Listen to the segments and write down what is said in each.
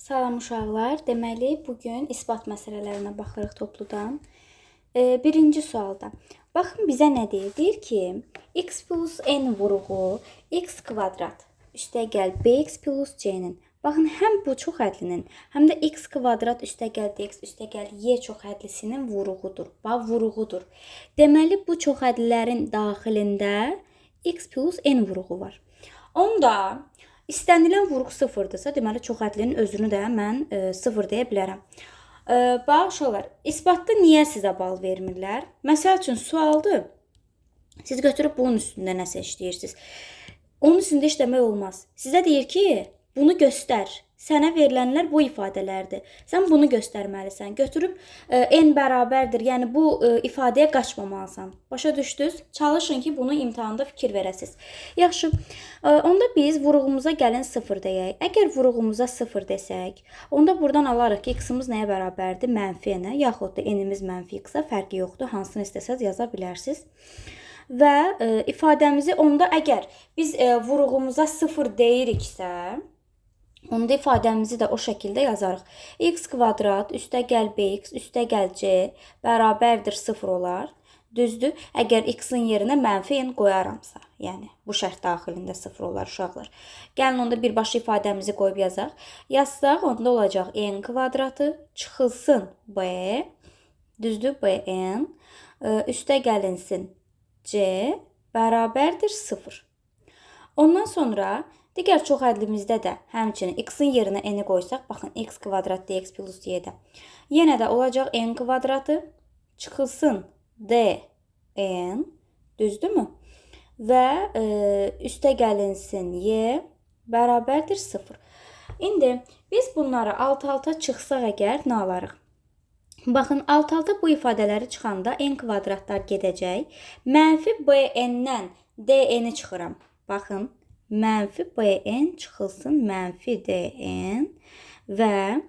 Salam uşaqlar. Deməli, bugün isbat məsələlərinə baxırıq topludan. Birinci sualda. Baxın bizə nə deyir? Deyir ki, x plus n vuruğu x kvadrat üstəgəl bx plus c-nin. Baxın, həm bu çoxhədlinin, həm də x kvadrat üstəgəl dx üstəgəl y çoxhədlisinin vuruğudur. Bax, vuruğudur. Deməli, bu çoxhədlilərin daxilində x plus n vuruğu var. Onda İstənilən vuruq sıfırdırsa, deməli çoxhədlinin özünü də mən sıfır deyə bilərəm. Bax uşaqlar, isbatda niyə sizə bal vermirlər? Məsəl üçün sualdır. Siz götürüb bunun üstündə nəsə işləyirsiniz. Onun üstündə işləmək olmaz. Sizə deyir ki, bunu göstər. Sənə verilənlər bu ifadələrdir. Sən bunu göstərməlisən. Götürüb n bərabərdir. Yəni bu ifadəyə qaçmamalısan. Başa düşdünüz? Çalışın ki, bunu imtahanda fikir verəsiniz. Yaxşı. Onda biz vuruğumuza gəlin 0 deyək. Əgər vuruğumuza 0 desək, onda buradan alarıq ki, x-imiz nəyə bərabərdir? Mənfi n-ə, yaxud da n-imiz mənfi x-a fərqi yoxdur. Hansını istəsəz yaza bilərsiniz. Və ifadəmizi onda əgər biz vuruğumuza 0 deyiriksə, onda ifadəmizi də o şəkildə yazarıq. X kvadrat üstəgəl bx üstəgəl c bərabərdir 0 olar. Düzdür? Əgər x-in yerinə mənfi n qoyaramsa, yəni bu şərt daxilində 0 olar uşaqlar. Gəlin onda birbaşa ifadəmizi qoyub yazaq. Yazsaq onda olacaq n kvadratı çıxılsın b, düzdür? bn üstəgəlinsin c bərabərdir 0. Ondan sonra digər çoxhədlimizdə də həmçinin x-in yerinə n-i qoysaq, baxın, x kvadrat dx plus y-də. Yenə də olacaq n kvadratı çıxılsın dn, düzdürmü? Və üstəgəlinsin y bərabərdir 0. İndi biz bunları alt-alta çıxsaq əgər nə alarıq? Baxın, alt-alta bu ifadələri çıxanda n kvadratlar gedəcək. Mənfi bn-dən dn-i çıxıram. Baxın, mənfi bn çıxılsın mənfi dn və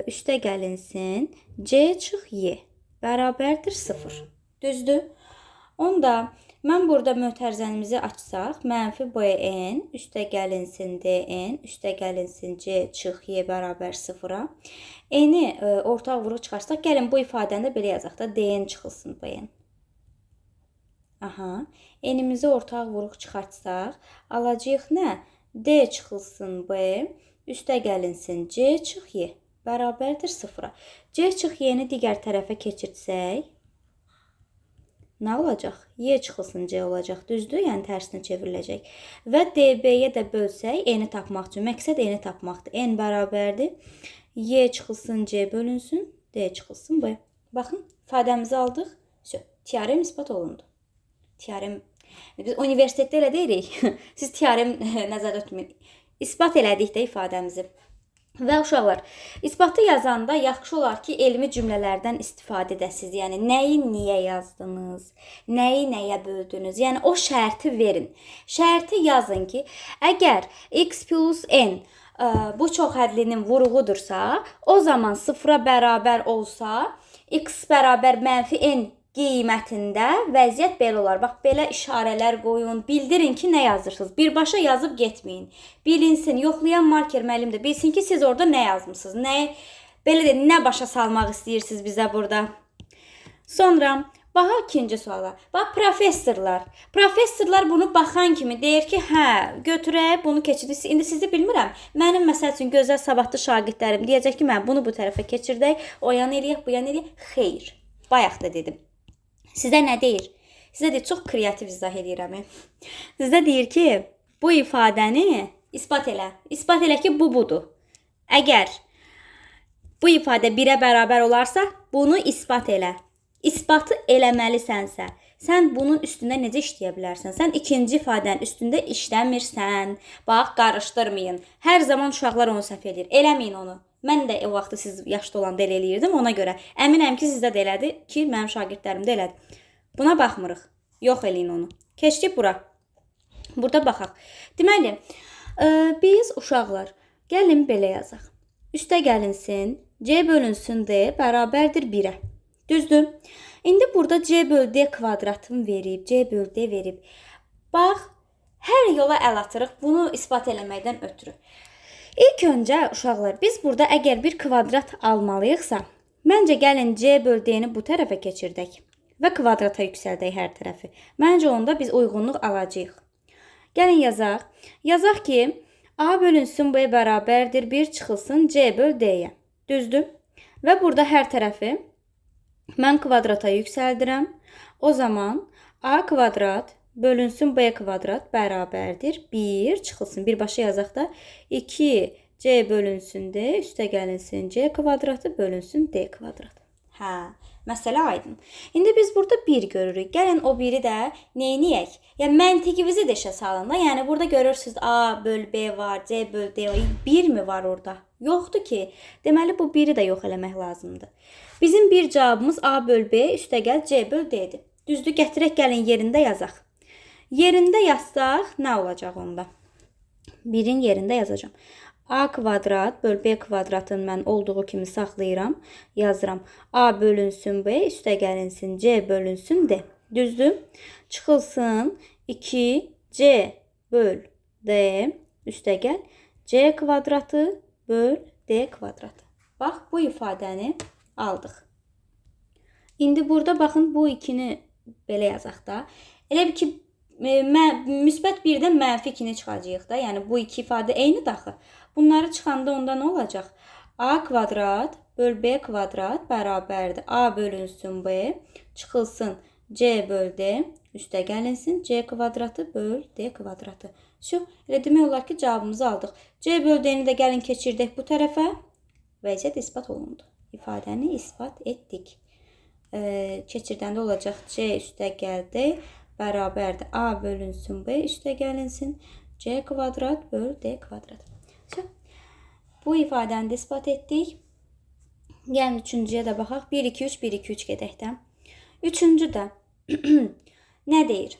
üstəgəlinsin c çıx y bərabərdir 0. Düzdür? Onda mən burada mötərizəmizi açsaq, mənfi bn üstəgəlinsin dn üstəgəlinsin c çıx y bərabər 0-a. N-i ortaq vuruq çıxarsaq, gəlin bu ifadəni də belə yazaq da, dn çıxılsın bn. Aha, n-imizi ortaq vuruq çıxartsaq, alacağıq nə? D çıxılsın b, üstəgəlinsin c çıx y bərabərdir 0-a. C çıx y-ni digər tərəfə keçirtsək, nə olacaq? Y çıxılsın c olacaq, düzdür? Yəni tərsinə çevriləcək. Və db-yə də bölsək, n-i tapmaq üçün, məqsəd n-i tapmaqdır. N bərabərdir, y çıxılsın c bölünsün, d çıxılsın b. Baxın, ifadəmizi aldıq. Teorem isbat olundu. Teorem, biz universitetdə elə deyirik. Siz teorem nəzərdə tutmayın. İsbat elədik də ifadəmizi. Və uşaqlar, isbatı yazanda yaxşı olar ki, elmi cümlələrdən istifadə edəsiniz. Yəni, nəyi niyə yazdınız, nəyi nəyə böldünüz. Yəni, o şərti verin. Şərti yazın ki, əgər x plus n bu çoxhədlinin vuruğudursa, o zaman 0-a bərabər olsa, x bərabər mənfi n qiymətində vəziyyət belə olar. Bax, belə işarələr qoyun, bildirin ki, nə yazırsınız. Birbaşa yazıb getməyin. Bilinsin, yoxlayan marker müəllim də bilsin ki, siz orada nə yazmışsınız. Belə deyil, nə başa salmaq istəyirsiniz bizə burada. Sonra, baxaq ikinci suala. Bax, professorlar bunu baxan kimi deyir ki, hə, götürək, bunu keçirdik. İndi sizi bilmirəm. Mənim, məsəl üçün, gözəl savadlı şagirdlərim deyəcək ki, mən bunu bu tərəfə keçirdək, o yan eləyək, bu yan eləyək. Xeyr, bayaq da dedim. Sizə nə deyir? Sizə deyir, çox kreativ izah edirəm. Sizə deyir ki, bu ifadəni isbat elə. İsbat elə ki, bu budur. Əgər bu ifadə 1-ə bərabər olarsa, bunu isbat elə. İsbatı eləməlisənsə, sən bunun üstündə necə işləyə bilərsən? Sən ikinci ifadənin üstündə işləmirsən. Bax, qarışdırmayın. Hər zaman uşaqlar onu səhv edir. Eləməyin onu. Mən də o vaxtı siz yaşlı olanda elə eləyirdim, ona görə. Əminəm ki, sizdə də elədi ki, mənim şagirdlərim də elədi. Buna baxmırıq. Yox eləyin onu. Keçdik bura. Burada baxaq. Deməli, biz uşaqlar, gəlin belə yazaq. Üstəgəlinsin, c bölünsün d bərabərdir 1-ə. Düzdür? İndi burada c böl d kvadratını verib, c böl d verib. Bax, hər yola əl atırıq bunu isbat eləməkdən ötürü. İlk öncə uşaqlar, biz burada əgər bir kvadrat almalıyıqsa, məncə gəlin C böl D-ni bu tərəfə keçirdək və kvadrata yüksəldək hər tərəfi. Məncə onda biz uyğunluq alacağıq. Gəlin yazaq. Yazaq ki, A bölünsün B bərabərdir 1 çıxılsın C böl D-yə. Düzdür? Və burada hər tərəfi mən kvadrata yüksəldirəm. O zaman A kvadrat bölünsün B kvadrat bərabərdir 1 çıxılsın. Birbaşa yazaq da 2 C bölünsün D üstə gəlinsin C kvadratı bölünsün D kvadrat. Hə, məsələ aydın. İndi biz burada 1 görürük. Gəlin o 1-i də neyniyək? Yəni məntiqimizi də işə salın da. Yəni burada görürsüz A böl B var, C böl D var. 1 mi var orada? Yoxdur ki. Deməli bu 1-i də yox eləmək lazımdır. Bizim bir cavabımız A böl B üstə gəl C böl D-dir. Düzdür? Gətirək gəlin yerində yazaq. Yerində yazsaq nə olacaq onda? 1-in yerində yazacağam. A kvadrat böl B kvadratın mən olduğu kimi saxlayıram. Yazıram. A bölünsün B üstə gəlinsin C bölünsün D. Düzdür? Çıxılsın 2C böl D üstə gəl C kvadratı böl D kvadratı. Bax, bu ifadəni aldıq. İndi burada baxın, bu 2-ni belə yazaq da. Elə bir ki, müsbət 1-dən mənfi 2-ni çıxacağıq da. Yəni bu iki ifadə eyni daxı. Bunları çıxanda onda nə olacaq? A kvadrat böl B kvadrat bərabərdir. A bölünsün B çıxılsın C böl D üstə gəlinsin C kvadratı böl D kvadratı. Elə demək olar ki, cavabımızı aldıq. C böl D-ni də gəlin keçirdək bu tərəfə. Vəziyyət isbat olundu. İfadəni isbat etdik. Keçirdəndə olacaq C üstə gəl D bərabərdir. A bölünsün B üstə gəlinsin C kvadrat böl D kvadrat. Bu ifadəni də ispat etdik. Gəlin üçüncüyə də baxaq. 1, 2, 3, 1, 2, 3 gedək də. Üçüncü də nə deyir?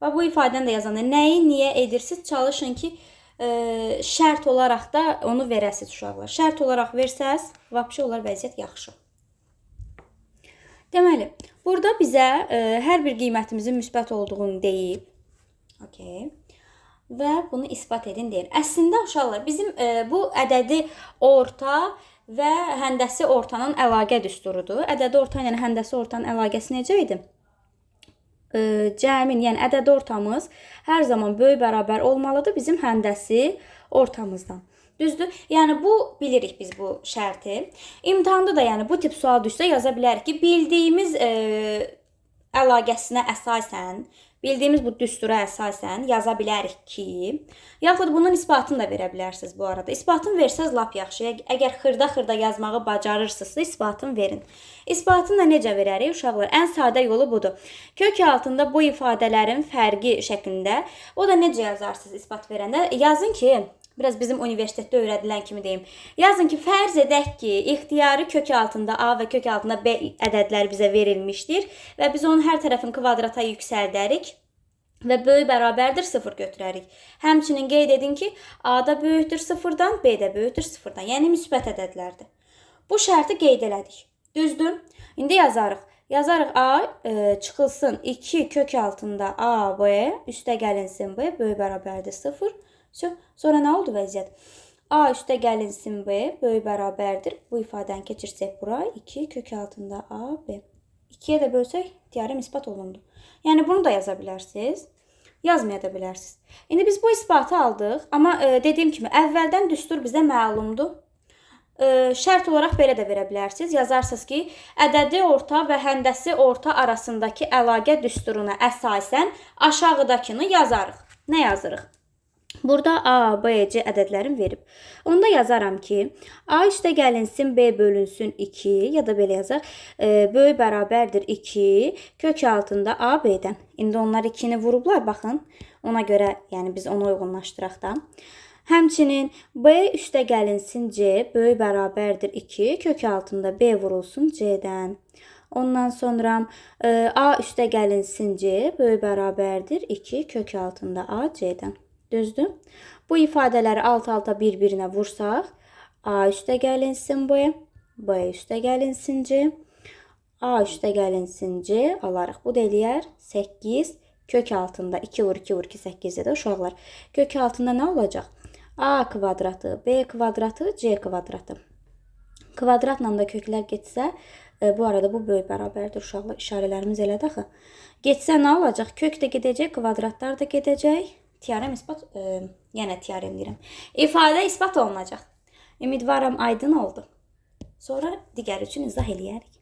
Və bu ifadəni də yazanda nəyi niyə edirsiniz? Çalışın ki, şərt olaraq da onu verəsiniz uşaqlar. Şərt olaraq versəz, vəbşə olar vəziyyət yaxşı. Deməli, burada bizə hər bir qiymətimizin müsbət olduğunu deyib. Okay. Və bunu isbat edin deyir. Əslində uşaqlar, bizim bu ədədi orta və həndəsi ortanın əlaqə düsturudur. Ədədi orta ilə həndəsi ortanın əlaqəsi necə idi? Cəmin, yəni ədədi ortamız hər zaman böyük bərabər olmalıdır bizim həndəsi ortamızdan. Düzdür? Yəni bu bilirik biz bu şərti. İmtahanda da yəni bu tip sual düşsə yaza bilərik ki, bildiyimiz əlaqəsinə əsasən, bildiyimiz bu düstura əsasən yaza bilərik ki, yaxud bunun isbatını da verə bilərsiniz bu arada. İsbatını versəz lap yaxşı. Əgər xırda-xırda yazmağı bacarırsınızsa isbatını verin. İsbatını da necə verərik uşaqlar? Ən sadə yolu budur. Kök altında bu ifadələrin fərqi şəklində. O da necə yazarsınız isbat verəndə? Yazın ki, biraz bizim universitetdə öyrədilən kimi deyim. Yazın ki, fərz edək ki, ixtiyari kök altında A və kök altında B ədədləri bizə verilmişdir və biz onun hər tərəfini kvadrata yüksəldərik və böyük bərabərdir 0 götürərik. Həmçinin qeyd edin ki, A da böyükdür 0-dan, B də böyükdür 0-dan. Yəni müsbət ədədlərdir. Bu şərti qeyd elədik. Düzdür? İndi yazarıq. Yazarıq A çıxılsın 2 kök altında A, B üstə gəlinsin B böyük bərabərdir 0. Sonra nə oldu vəziyyət? A üstə gəlinsin B böyük bərabərdir. Bu ifadəni keçirsək bura 2 kök altında A, B. 2-yə də bölsək teorem isbat olundu. Yəni bunu da yaza bilərsiniz. Yazmaya da bilərsiniz. İndi biz bu isbatı aldıq. Amma dediyim kimi əvvəldən düstur bizə məlumdur. Şərt olaraq belə də verə bilərsiniz. Yazarsınız ki, ədədi orta və həndəsi orta arasındakı əlaqə düsturuna əsasən aşağıdakını yazarıq. Nə yazırıq? Burada A, B, C ədədlərim verib. Onda yazaram ki, A üstə gəlinsin B bölünsün 2 ya da belə yazaq. Böyük bərabərdir 2 kök altında A, B-dən. İndi onlar 2-ni vurublar, baxın. Ona görə yəni biz onu uyğunlaşdıraq da. Həmçinin B üstə gəlinsin C böyük bərabərdir 2 kök altında B vurulsun C-dən. Ondan sonra A üstə gəlinsin C böyük bərabərdir 2 kök altında A, C-dən. Düzdür? Bu ifadələri alt-alta bir-birinə vursaq, A üstə gəlinsin B, B üstə gəlinsin C, A üstə gəlinsin C alarıq. Bu da eləyər 8 kök altında 2 vur 2 vur 2 8-də uşaqlar. Kök altında nə olacaq? A kvadratı, B kvadratı, C kvadratı. Kvadratla da köklər getsə, bu arada bu böyük bərabərdir uşaqlar, işarələrimiz elədir axı. Getsə nə olacaq? Kök də gedəcək, kvadratlar da gedəcək. Teorem isbat, yenə teorem deyirəm. İfadə isbat olunacaq. Ümidvaram aydın oldu. Sonra digər üçün izah eləyərik.